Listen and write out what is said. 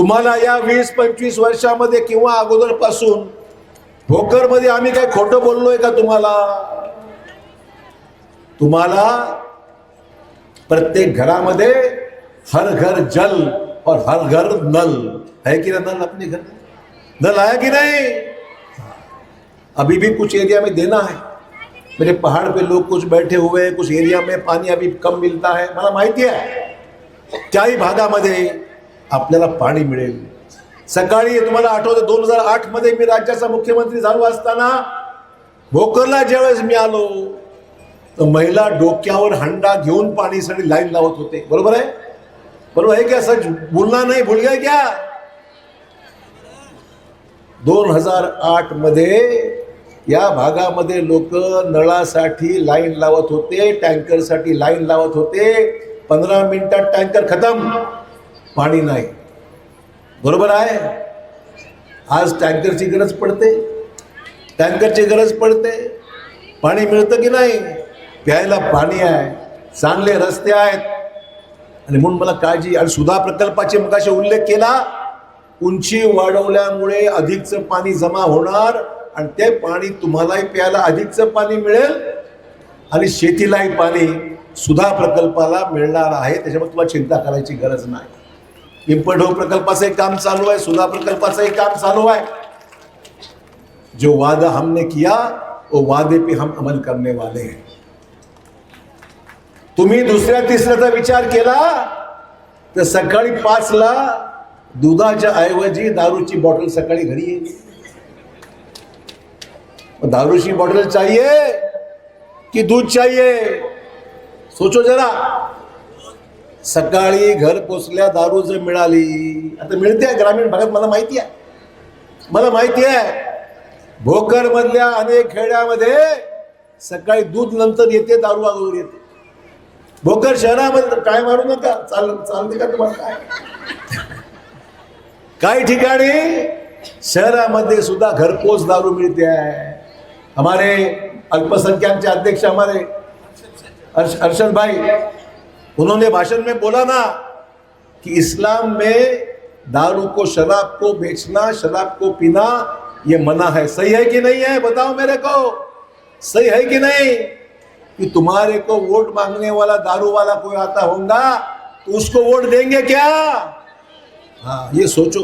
तुम्हाला या 20-25 वर्षामध्ये किंवा अगोदरपासून भोकरमध्ये आम्ही काय खोटं बोललोय का तुम्हाला प्रत्येक घरामध्ये हर घर जल और हर घर नल है कि नल? अपने घर नल आया कि नहीं? अभी भी कुछ एरिया में देना है। मेरे पहाड़ पे लोग कुछ बैठे हुए हैं, कुछ एरिया में पानी अभी कम मिलता है, मला माहिती आहे त्याही भागामध्ये आपल्याला पाणी मिळेल। सकाळी तुम्हाला आठवतं 2008 मध्ये मी राज्याचा मुख्यमंत्री झालो असताना भोकरला ज्यावेळेस मी आलो तर महिला डोक्यावर हंडा घेऊन पाणीसाठी लाईन लावत होते। बरोबर आहे? बरोबर आहे क्या? सच बोलना नहीं, भूल गए क्या? 2008 मध्ये या भागामध्ये लोक नळासाठी लाईन लावत होते, टँकरसाठी लाईन लावत होते। 15 मिनिटात टँकर खतम, पाणी नाही। बरोबर आहे? आज टँकरची गरज पडते, टँकरची गरज पडते। पाणी मिळतं की नाही? प्यायला पाणी आहे, चांगले रस्ते आहेत आणि म्हणून मला काळजी। आणि सुधा प्रकल्पाचे मगाशी उल्लेख केला, उंची वाढवल्यामुळे अधिकचं पाणी जमा होणार आणि ते पाणी तुम्हालाही प्यायला अधिकचं पाणी मिळेल आणि शेतीलाही पाणी सुधा प्रकल्पाला मिळणार आहे। त्याच्यामुळे तुम्हाला चिंता करायची गरज नाही। पिंपळढोक प्रकल्पाचं काम चालू आहे, सुधा प्रकल्पाचं काम चालू आहे। जो वादा हमने किया वो वादे पे हम अमल करने वाले हैं। तुम्ही दुसऱ्या तिसऱ्याचा विचार केला तर सकाळी 5 ला दुधाच्या ऐवजी दारूची बॉटल सकाळी घरी येईल। दारूची बॉटल चाहिए कि दूध चाहिए? सोचो जरा। सकाळी घर पोचल्या दारू जर मिळाली, आता मिळते ग्रामीण भागात, मला माहिती आहे भोकर मधल्या अनेक खेड्यामध्ये सकाळी दूध नंतर येते, दारू अगोदर येते। भोकर शहरामध्ये काय मारू नका, चालते का तुम्हाला? काय काही ठिकाणी शहरामध्ये सुद्धा घरपोच दारू मिळते आहे। हमारे अल्पसंख्यक के अध्यक्ष हमारे अरशद भाई, उन्होंने भाषण में बोला ना कि इस्लाम में दारू को, शराब को बेचना, शराब को पीना ये मना है। सही है कि नहीं है? बताओ मेरे को, सही है कि नहीं? कि तुम्हारे को वोट मांगने वाला दारू वाला कोई आता होगा तो उसको वोट देंगे क्या? हाँ, ये सोचो।